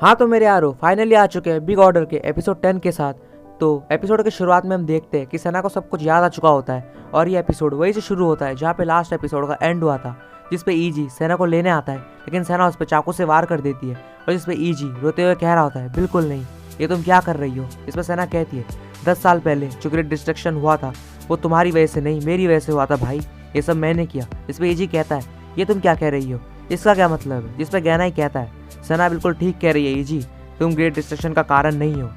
हाँ तो मेरे यारो फाइनली आ चुके हैं बिग ऑर्डर के एपिसोड 10 के साथ। तो एपिसोड के शुरुआत में हम देखते हैं कि सेना को सब कुछ याद आ चुका होता है और ये एपिसोड वहीं से शुरू होता है जहाँ पे लास्ट एपिसोड का एंड हुआ था, जिसपे ईजी सेना को लेने आता है लेकिन सेना उस पर चाकू से वार कर देती है और जिसपे ईजी रोते हुए कह रहा होता है बिल्कुल नहीं, ये तुम क्या कर रही हो। इस पर सेना कहती है 10 साल पहले जो ग्रेट डिस्ट्रक्शन हुआ था वो तुम्हारी वजह से नहीं मेरी वजह से हुआ था भाई, ये सब मैंने किया। इस पर ईजी कहता है ये तुम क्या कह रही हो, इसका क्या मतलब है। जिस पर गहना ही कहता है सेना बिल्कुल ठीक कह रही है ईजी, तुम ग्रेट डिस्ट्रक्शन का कारण नहीं हो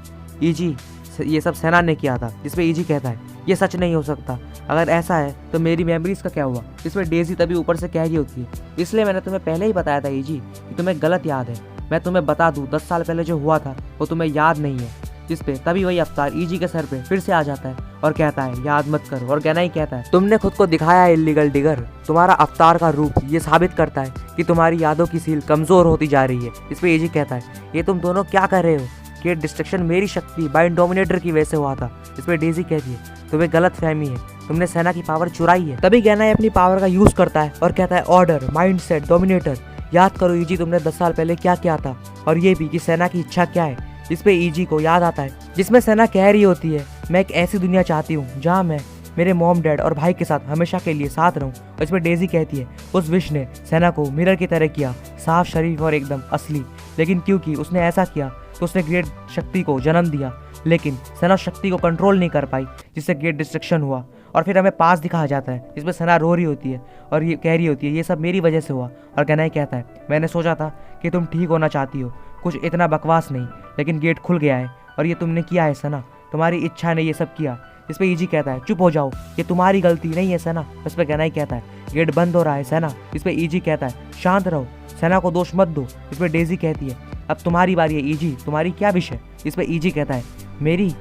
ईजी, ये सब सेना ने किया था। जिस पे ईजी कहता है ये सच नहीं हो सकता, अगर ऐसा है तो मेरी मेमोरीज का क्या हुआ। इसमें डेजी तभी ऊपर से कह रही होती है इसलिए मैंने तुम्हें पहले ही बताया था ईजी कि तुम्हें गलत याद है, मैं तुम्हें बता दूं 10 साल पहले जो हुआ था वो तुम्हें याद नहीं है। जिस पे तभी वही अवतार ईजी के सर पे फिर से आ जाता है और कहता है याद मत करो। और गहना ही कहता है तुमने खुद को दिखाया है इल्लीगल डिगर, तुम्हारा अवतार का रूप ये साबित करता है कि तुम्हारी यादों की सील कमजोर होती जा रही है। इस पे ईजी कहता है ये तुम दोनों क्या कर रहे हो, ये डिस्ट्रक्शन मेरी शक्ति बाइंड डोमिनेटर की वजह से हुआ था। इस पे डेजी कहती है तुम्हें गलत फहमी है, तुमने सेना की पावर चुराई है। तभी गहना अपनी पावर का यूज करता है और कहता है ऑर्डर माइंड सेट डोमिनेटर, याद करो ईजी तुमने 10 साल पहले क्या किया था और ये भी कि सेना की इच्छा क्या है। इस पे ईजी को याद आता है जिसमें सेना कह रही होती है मैं एक ऐसी दुनिया चाहती हूँ जहाँ मैं मेरे मॉम डैड और भाई के साथ हमेशा के लिए साथ रहूं। और इस पर डेजी कहती है उस विश ने सेना को मिरर की तरह किया, साफ शरीफ और एकदम असली, लेकिन क्योंकि उसने ऐसा किया तो उसने ग्रेट शक्ति को जन्म दिया, लेकिन सेना शक्ति को कंट्रोल नहीं कर पाई जिससे ग्रेट डिस्ट्रक्शन हुआ। और फिर हमें पास दिखाया जाता है जिसमें सेना रो रही होती है और ये कह रही होती है ये सब मेरी वजह से हुआ। और कहना ही कहता है मैंने सोचा था कि तुम ठीक होना चाहती हो, कुछ इतना बकवास नहीं, लेकिन गेट खुल गया है और ये तुमने किया है सेना, तुम्हारी इच्छा ने ये सब किया। इस पे ईजी कहता है चुप हो जाओ, ये तुम्हारी गलती नहीं है सेना। इस पे कहना ही कहता है गेट बंद हो रहा है सेना। इस पे ईजी कहता है शांत रहो, सेना को दोष मत दो। इस पे डेजी कहती है अब तुम्हारी बारी है ईजी, तुम्हारी क्या विषय। इस पे ईजी कहता है मेरी,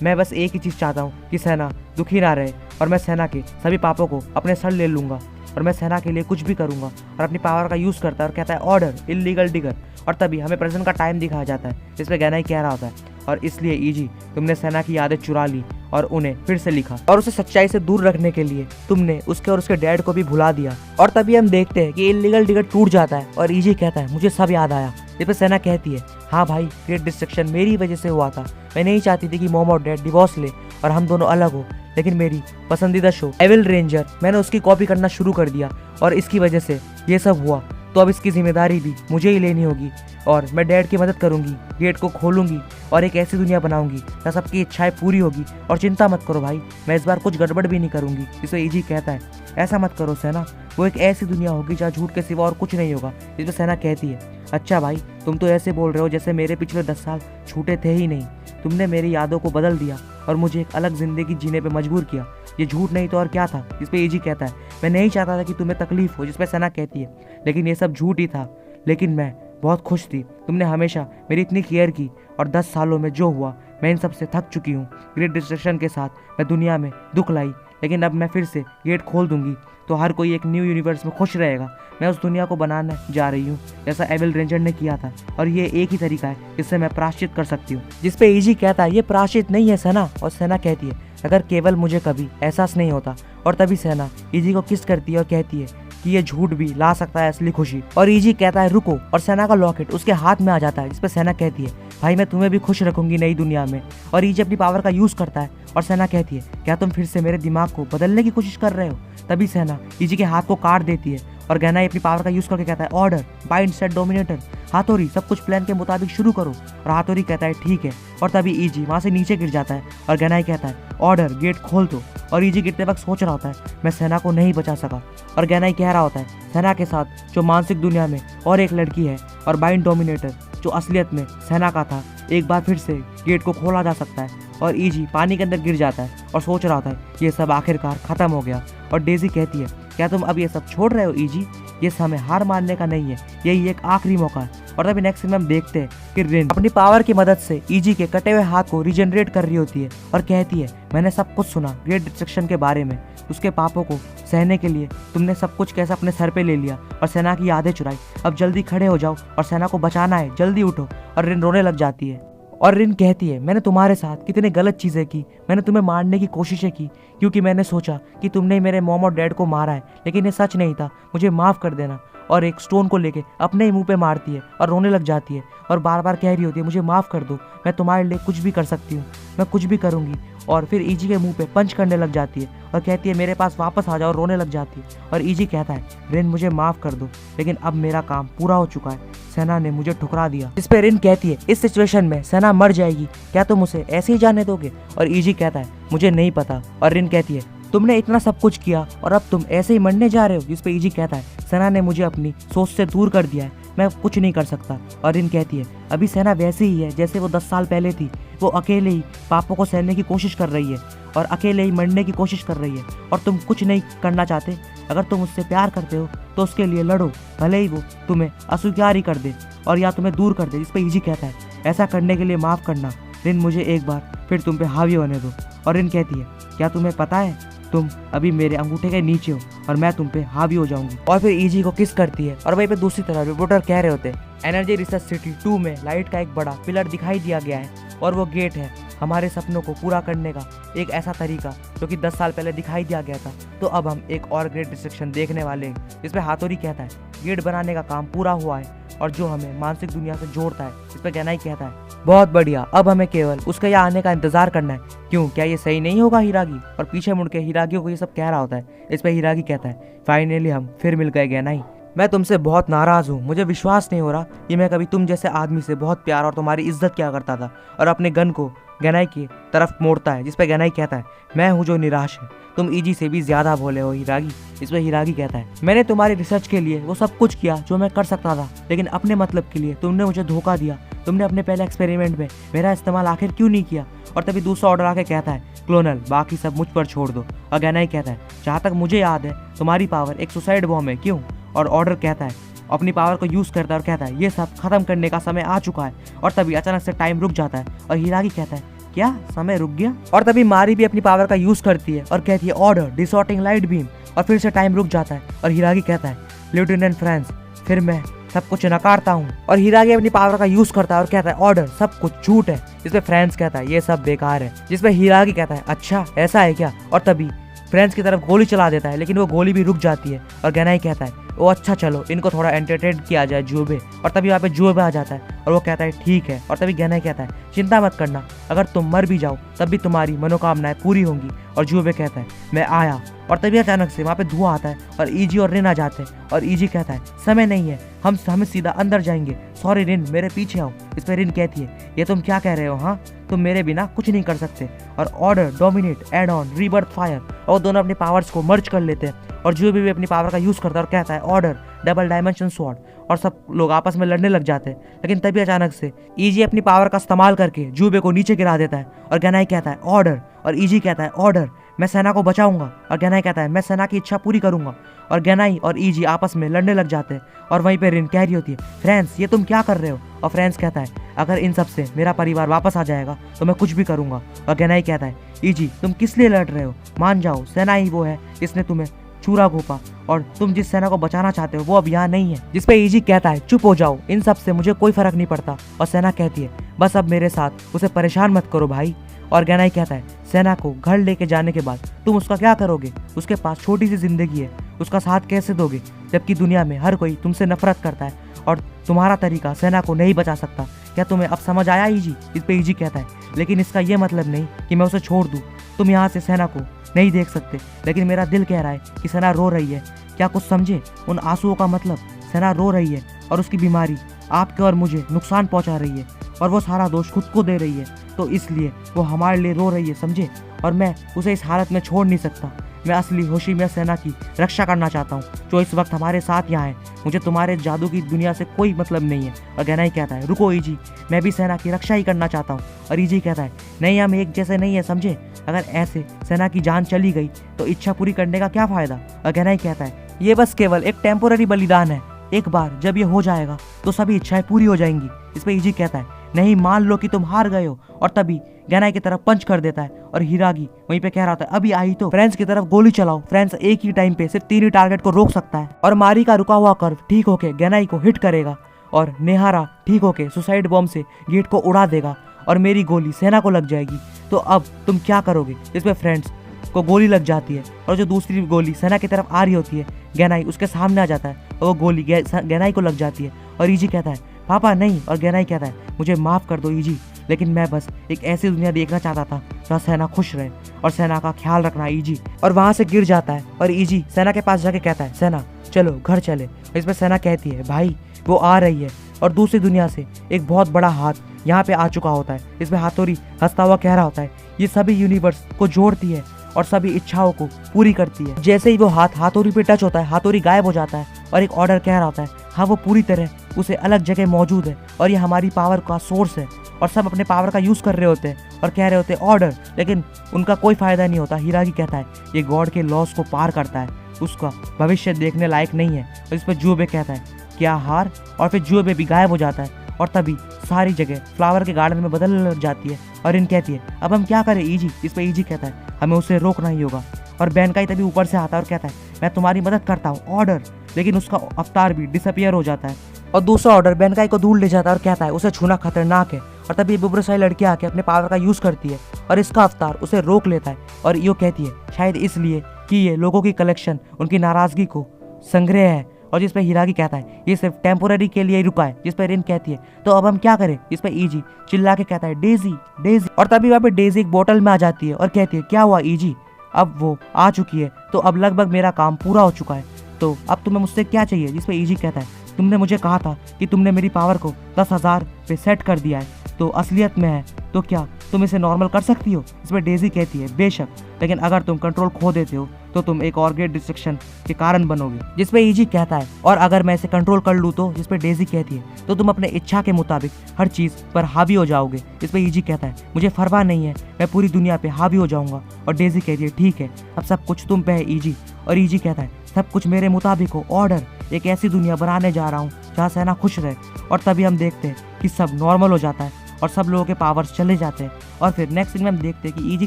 मैं बस एक ही चीज़ चाहता हूँ कि सेना दुखी ना रहे और मैं सेना के सभी पापों को अपने सर ले लूँगा और मैं सेना के लिए कुछ भी करूँगा। और अपनी पावर का यूज़ करता है और कहता है ऑर्डर इल्लीगल डिगर। और तभी हमें प्रेजेंट का टाइम दिखाया जाता है। इस पे गहना ही कह रहा होता है और इसलिए ईजी तुमने सेना की यादें चुरा ली और उन्हें फिर से लिखा और उसे सच्चाई से दूर रखने के लिए तुमने उसके और उसके डैड को भी भुला दिया। और तभी हम देखते हैं कि इल्लीगल डिगर टूट जाता है और ईजी कहता है मुझे सब याद आया। इस पे सेना कहती है हाँ भाई ग्रेट डिस्ट्रक्शन मेरी वजह से हुआ था, मैं नहीं चाहती थी कि मॉम और डैड डिवोर्स ले और हम दोनों अलग हो, लेकिन मेरी पसंदीदा शो एविल रेंजर मैंने उसकी कॉपी करना शुरू कर दिया और इसकी वजह से ये सब हुआ, तो अब इसकी जिम्मेदारी भी मुझे ही लेनी होगी और मैं डैड की मदद करूंगी, गेट को खोलूंगी और एक ऐसी दुनिया बनाऊंगी जहाँ सबकी इच्छाएं पूरी होगी। और चिंता मत करो भाई, मैं इस बार कुछ गड़बड़ भी नहीं करूंगी। इसे ईजी कहता है ऐसा मत करो सेना, वो एक ऐसी दुनिया होगी जहाँ झूठ के सिवा और कुछ नहीं होगा। इस पर सेना कहती है अच्छा भाई तुम तो ऐसे बोल रहे हो जैसे मेरे पिछले 10 साल छूटे थे ही नहीं, तुमने मेरी यादों को बदल दिया और मुझे एक अलग जिंदगी जीने पे मजबूर किया, ये झूठ नहीं तो और क्या था। इस पे ईजी कहता है मैं नहीं चाहता था कि तुम्हें तकलीफ हो। जिस पे सेना कहती है लेकिन ये सब झूठ ही था, लेकिन मैं बहुत खुश थी, तुमने हमेशा मेरी इतनी केयर की और 10 सालों में जो हुआ मैं इन सब से थक चुकी हूँ। ग्रेट डिस्ट्रक्शन के साथ मैं दुनिया में दुख लाई, लेकिन अब मैं फिर से गेट खोल दूंगी तो हर कोई एक न्यू यूनिवर्स में खुश रहेगा। मैं उस दुनिया को बनाने जा रही हूँ जैसा एविल रेंजर ने किया था और ये एक ही तरीका है जिससे मैं प्रायश्चित कर सकती हूँ। जिस पे ईजी कहता है ये प्रायश्चित नहीं है सेना। और सेना कहती है अगर केवल मुझे कभी एहसास नहीं होता। और तभी सेना ईजी को किस करती है और कहती है कि ये झूठ भी ला सकता है असली खुशी। और ईजी कहता है रुको और सेना का लॉकेट उसके हाथ में आ जाता है। इस पर सेना कहती है भाई मैं तुम्हें भी खुश रखूंगी नई दुनिया में। और ईजी अपनी पावर का यूज करता है और सेना कहती है क्या तुम फिर से मेरे दिमाग को बदलने की कोशिश कर रहे हो। तभी सेना ईजी के हाथ को काट देती है और गहना अपनी पावर का यूज करके कहता है ऑर्डर बाइंड सेट डोमिनेटर, हाथोरी सब कुछ प्लान के मुताबिक शुरू करो। और हाथोरी कहता है ठीक है। और तभी ईजी वहां से नीचे गिर जाता है और गहना कहता है ऑर्डर गेट खोल दो। और ईजी गिरते वक्त सोच रहा होता है मैं सेना को नहीं बचा सका। और गहना कह रहा होता है सेना के साथ जो मानसिक दुनिया में और एक लड़की है और बाइंड डोमिनेटर जो असलियत में सेना का था, एक बार फिर से गेट को खोला जा सकता है। और ईजी पानी के अंदर गिर जाता है और सोच रहा होता है ये सब आखिरकार खत्म हो गया। और डेजी कहती है क्या तुम अब ये सब छोड़ रहे हो ईजी, ये समय हार मानने का नहीं है, यही एक आखिरी मौका है। और तभी नेक्स्ट में हम देखते हैं कि रिन अपनी पावर की मदद से ईजी के कटे हुए हाथ को रिजनरेट कर रही होती है और कहती है मैंने सब कुछ सुना ग्रेट डिस्ट्रक्शन के बारे में, उसके पापों को सहने के लिए तुमने सब कुछ कैसे अपने सर पे ले लिया और सेना की यादें चुराई। अब जल्दी खड़े हो जाओ और सेना को बचाना है, जल्दी उठो। और रिन रोने लग जाती है और रिन कहती है मैंने तुम्हारे साथ कितनी गलत चीज़ें की, मैंने तुम्हें मारने की कोशिशें की क्योंकि मैंने सोचा कि तुमने मेरे मॉम और डैड को मारा है, लेकिन ये सच नहीं था, मुझे माफ़ कर देना। और एक स्टोन को लेके अपने ही मुंह पे मारती है और रोने लग जाती है और बार बार कह रही होती है मुझे माफ़ कर दो, मैं तुम्हारे लिए कुछ भी कर सकती हूँ, मैं कुछ भी करूँगी। और फिर ईजी के मुंह पे पंच करने लग जाती है और कहती है मेरे पास वापस आ जाओ, और रोने लग जाती है। और ईजी कहता है रिन मुझे माफ़ कर दो, लेकिन अब मेरा काम पूरा हो चुका है, सेना ने मुझे ठुकरा दिया। इस पे रिन कहती है इस सिचुएशन में सेना मर जाएगी, क्या तुम उसे ऐसे ही जाने दोगे? और ईजी कहता है मुझे नहीं पता। और रिन कहती है तुमने इतना सब कुछ किया और अब तुम ऐसे ही मरने जा रहे हो? जिस पे ईजी कहता है सेना ने मुझे अपनी सोच से दूर कर दिया है, मैं कुछ नहीं कर सकता। और रिन कहती है अभी सेना वैसे ही है जैसे वो 10 साल पहले थी, वो अकेले ही पापा को सहने की कोशिश कर रही है और अकेले ही मरने की कोशिश कर रही है, और तुम कुछ नहीं करना चाहते। अगर तुम उससे प्यार करते हो तो उसके लिए लड़ो, भले ही वो तुम्हें अस्वीकार ही कर दे और या तुम्हें दूर कर दे। जिस पे ईजी कहता है ऐसा करने के लिए माफ़ करना रिन, मुझे एक बार फिर तुम पे हावी होने दो। और रिन कहती है क्या तुम्हें पता है तुम अभी मेरे अंगूठे के नीचे हो और मैं तुम पे हावी हो जाऊंगी। और फिर ईजी को किस करती है। और वहीं पे दूसरी तरफ रिपोर्टर कह रहे होते हैं एनर्जी रिसर्च सिटी 2 में लाइट का एक बड़ा पिलर दिखाई दिया गया है और वो गेट है हमारे सपनों को पूरा करने का एक ऐसा तरीका जो कि 10 साल पहले दिखाई दिया गया था। तो अब हम एक और ग्रेट डिस्ट्रक्शन देखने वाले हैं। जिसपे हाथोरी कहता है गेट बनाने का काम पूरा हुआ है और जो हमें मानसिक दुनिया से जोड़ता है। इस पे गहनाई कहता है बहुत बढ़िया, अब हमें केवल उसके यहाँ आने का इंतजार करना है। क्यों, क्या ये सही नहीं होगा हिरागी? और पीछे मुड़ के हिरागी को ये सब कह रहा होता है। इस पे हिरागी कहता है फाइनली हम फिर मिल गए गहनाई, मैं तुमसे बहुत नाराज हूँ, मुझे विश्वास नहीं हो रहा कि मैं कभी तुम जैसे आदमी से बहुत प्यार और तुम्हारी इज्जत किया करता था। और अपने गन को गहनाई की तरफ मोड़ता है। जिस पे गहनाई कहता है मैं हूँ जो निराश है, तुम ईजी से भी ज्यादा भोले हो हिरागी। इस पे हिरागी कहता है मैंने तुम्हारी रिसर्च के लिए वो सब कुछ किया जो मैं कर सकता था, लेकिन अपने मतलब के लिए तुमने मुझे धोखा दिया। तुमने अपने पहले एक्सपेरिमेंट में मेरा इस्तेमाल आखिर क्यों नहीं किया? और तभी दूसरा ऑर्डर आके कहता है क्लोनल बाकी सब मुझ पर छोड़ दो। और गहनाई कहता है जहाँ तक मुझे याद है तुम्हारी पावर एक सुसाइड बॉम्ब है, क्यों? और ऑर्डर कहता है अपनी पावर को यूज करता है और कहता है ये सब खत्म करने का समय आ चुका है। और तभी अचानक से टाइम रुक जाता है और हिरागी कहता है क्या समय रुक गया? और तभी मारी भी अपनी पावर का यूज करती है और कहती है ऑर्डर डिसॉर्टिंग लाइट बीम, और फिर से टाइम रुक जाता है। और हिरागी कहता है लेफ्टिनेंट फ्रांस फिर मैं सब कुछ नकारता हूँ। और हिरागी अपनी पावर का यूज करता है और कहता है ऑर्डर सब कुछ झूठ है। जिसपे फ्रांस कहता है ये सब बेकार है। जिसपे हिरागी कहता है अच्छा ऐसा है क्या? और तभी फ्रांस की तरफ गोली चला देता है, लेकिन वो गोली भी रुक जाती है। और गहनाई कहता है वो अच्छा चलो इनको थोड़ा एंटरटेन किया जाए जुबे। और तभी वहाँ पे जुबे आ जाता है और वो कहता है ठीक है। और तभी गहनाई कहता है चिंता मत करना, अगर तुम मर भी जाओ तब भी तुम्हारी मनोकामनाएं पूरी होंगी। और जुबे कहता है मैं आया। और तभी अचानक से वहाँ पे धुआं आता है और ईजी और रिन आ जाते हैं। और ईजी कहता है समय नहीं है, हम सीधा अंदर जाएंगे, सॉरी रिन मेरे पीछे आओ। इस पर रिन कहती है ये तुम क्या कह रहे हो, हाँ तुम मेरे बिना कुछ नहीं कर सकते। और order dominated on rebirth fire, और दोनों अपनी पावर्स को मर्ज कर लेते हैं। और जुबे भी अपनी पावर का यूज करता है और कहता है ऑर्डर डबल डायमेंशन स्वॉर्ड, और सब लोग आपस में लड़ने लग जाते हैं। लेकिन तभी अचानक से ईजी अपनी पावर का इस्तेमाल करके जुबे को नीचे गिरा देता है। और गहनाई कहता है ऑर्डर, और ईजी कहता है ऑर्डर मैं सेना को बचाऊंगा। और गहनाई कहता है मैं सेना की इच्छा पूरी करूंगा। और गहनाई और ईजी आपस में लड़ने लग जाते हैं। और वहीं पे रिन कह रही होती है फ्रांस ये तुम क्या कर रहे हो? और फ्रांस कहता है अगर इन सब से मेरा परिवार वापस आ जाएगा तो मैं कुछ भी करूंगा। और गहनाई कहता है ईजी तुम किस लिए लड़ रहे हो, मान जाओ सेना ही वो है जिसने तुम्हें चूरा घोपा, और तुम जिस सेना को बचाना चाहते हो वो अब यहाँ नहीं है। जिसपे ईजी कहता है चुप हो जाओ, इन सब से मुझे कोई फर्क नहीं पड़ता। और सेना कहती है बस अब मेरे साथ उसे परेशान मत करो भाई। और गहनाई कहता है सेना को घर लेके जाने के बाद तुम उसका क्या करोगे? उसके पास छोटी सी जिंदगी है, उसका साथ कैसे दोगे जबकि दुनिया में हर कोई तुमसे नफरत करता है और तुम्हारा तरीका सेना को नहीं बचा सकता। क्या तुम्हें अब समझ आया ईजी? इस पे ईजी कहता है लेकिन इसका ये मतलब नहीं कि मैं उसे छोड़ दूँ। तुम यहाँ से सेना को नहीं देख सकते, लेकिन मेरा दिल कह रहा है कि सेना रो रही है। क्या कुछ समझे उन आंसुओं का मतलब? सेना रो रही है और उसकी बीमारी आपके और मुझे नुकसान पहुंचा रही है और वो सारा दोष खुद को दे रही है, तो इसलिए वो हमारे लिए रो रही है, समझे? और मैं उसे इस हालत में छोड़ नहीं सकता। मैं असली होशिमिया सेना की रक्षा करना चाहता हूँ जो इस वक्त हमारे साथ यहाँ है। मुझे तुम्हारे जादू की दुनिया से कोई मतलब नहीं है। और गहनाई कहता है रुको ईजी, मैं भी सेना की रक्षा ही करना चाहता हूँ। और ईजी कहता है नहीं हम एक जैसे नहीं है, समझे? अगर ऐसे सेना की जान चली गई तो इच्छा पूरी करने का क्या फायदा? और गहनाई कहता है ये बस केवल एक टेम्पोररी बलिदान है, एक बार जब ये हो जाएगा तो सभी इच्छाएं पूरी हो जाएंगी। इस पे ईजी कहता है नहीं मान लो कि तुम हार गए हो। और तभी गहनाई की तरफ पंच कर देता है और हिरागी वहीं पे कह रहा था अभी आई तो फ्रांस की तरफ गोली चलाओ। फ्रांस एक ही टाइम पे सिर्फ 3 ही टारगेट को रोक सकता है और मारी का रुका हुआ कर्व ठीक होके गहनाई को हिट करेगा और नेहारा ठीक होके सुसाइड बॉम्ब से गेट को उड़ा देगा और मेरी गोली सेना को लग जाएगी। तो अब तुम क्या करोगे? इसमें फ्रेंड्स को गोली लग जाती है और जो दूसरी गोली सेना की तरफ आ रही होती है गेनाई उसके सामने आ जाता है और वो गोली गेनाई को लग जाती है और ईजी कहता है पापा नहीं, और गेनाई कहता है मुझे माफ़ कर दो ईजी, लेकिन मैं बस एक ऐसी दुनिया देखना चाहता था जहाँ सेना खुश रहे और सेना का ख्याल रखना ईजी। और वहाँ से गिर जाता है और ईजी सेना के पास जाके कहता है सेना चलो घर चले। इस पर सेना कहती है भाई वो आ रही है, और दूसरी दुनिया से एक बहुत बड़ा हाथ यहाँ पे आ चुका होता है। इसमें हाथोरी हंसता हुआ कह रहा होता है ये सभी यूनिवर्स को जोड़ती है और सभी इच्छाओं को पूरी करती है। जैसे ही वो हाथ हाथोरी पे टच होता है हाथोरी गायब हो जाता है और एक ऑर्डर कह रहा होता है हाँ वो पूरी तरह उसे अलग जगह मौजूद है और ये हमारी पावर का सोर्स है। और सब अपने पावर का यूज़ कर रहे होते हैं और कह रहे होते हैं ऑर्डर, लेकिन उनका कोई फ़ायदा नहीं होता। हिरागी कहता है ये गॉड के लॉस को पार करता है, उसका भविष्य देखने लायक नहीं है। और इस पर जुओबे कहता है क्या हार, और फिर जुओबे भी गायब हो जाता है और तभी सारी जगह फ्लावर के गार्डन में बदलने लग जाती है। और इन कहती है अब हम क्या करें ईजी। इस पर ईजी कहता है हमें उसे रोकना ही होगा। और बैंकाई तभी ऊपर से आता है और कहता है मैं तुम्हारी मदद करता हूँ ऑर्डर, लेकिन उसका अवतार भी डिसअपियर हो जाता है और दूसरा ऑर्डर बैंकाई को दूर ले जाता है और कहता है उसे छूना खतरनाक है। और तभी बुबुरसाई लड़की आके अपने पावर का यूज़ करती है और इसका अवतार उसे रोक लेता है। और यो कहती है शायद इसलिए कि ये लोगों की कलेक्शन उनकी नाराज़गी को संग्रह है। और जिस पर हिरागी कहता है ये सिर्फ टेम्पोररी के लिए ही रुका है। जिस पर रिन कहती है तो अब हम क्या करें। इस पर ईजी चिल्ला के कहता है डेजी डेजी। और तभी वहाँ पे डेजी एक बोतल में आ जाती है और कहती है क्या हुआ ईजी, अब वो आ चुकी है तो अब लगभग मेरा काम पूरा हो चुका है, तो अब तुम्हें मुझसे क्या चाहिए। जिस पर ईजी कहता है तुमने मुझे कहा था कि तुमने मेरी पावर को 10,000 पे सेट कर दिया है, तो असलियत में है तो क्या तुम इसे नॉर्मल कर सकती हो। इस पर डेजी कहती है बेशक, लेकिन अगर तुम कंट्रोल खो देते हो तो तुम एक और ग्रेट डिस्ट्रक्शन के कारण बनोगे। जिस पे ईजी कहता है और अगर मैं इसे कंट्रोल कर लूँ तो। जिस पे डेजी कहती है तो तुम अपने इच्छा के मुताबिक हर चीज़ पर हावी हो जाओगे। इस पे ईजी कहता है मुझे परवाह नहीं है, मैं पूरी दुनिया पे हावी हो जाऊंगा। और डेजी कहती है ठीक है अब सब कुछ तुम पे है ईजी। और ईजी कहता है सब कुछ मेरे मुताबिक हो ऑर्डर, एक ऐसी दुनिया बनाने जा रहा हूँ जहाँ सेना खुश रहे। और तभी हम देखते हैं कि सब नॉर्मल हो जाता है और सब लोगों के पावर्स चले जाते हैं। और फिर नेक्स्ट सीन में हम देखते हैं कि ईजी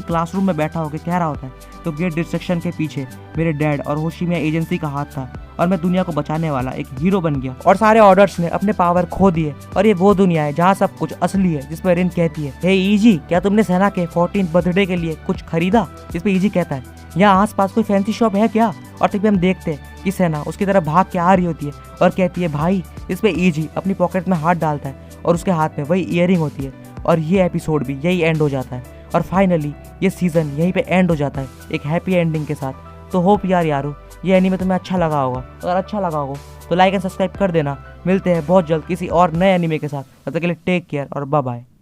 क्लासरूम में बैठा होकर कह रहा होता है तो ग्रेट डिस्ट्रक्शन के पीछे मेरे डैड और होशिमिया एजेंसी का हाथ था और मैं दुनिया को बचाने वाला एक हीरो बन गया और सारे ऑर्डर्स ने अपने पावर खो दिए और ये वो दुनिया है जहाँ सब कुछ असली है। जिस पर रिन कहती है हे ईजी क्या तुमने सेना के 14th बर्थडे के लिए कुछ खरीदा। जिस पर ईजी कहता है यहाँ आसपास कोई फैंसी शॉप है क्या। और तभी हम देखते हैं कि सेना उसकी तरफ भाग के आ रही होती है और कहती है भाई। इस पे ईजी अपनी पॉकेट में हाथ डालता है और उसके हाथ में वही ईयरिंग होती है और ये एपिसोड भी यही एंड हो जाता है। और फाइनली ये सीज़न यहीं पे एंड हो जाता है एक हैप्पी एंडिंग के साथ। तो होप यारो ये एनीमे तुम्हें अच्छा लगा होगा। अगर अच्छा लगा हो तो लाइक एंड सब्सक्राइब कर देना। मिलते हैं बहुत जल्द किसी और नए एनीमे के साथ। तब तक के लिए टेक केयर और बाय बाय।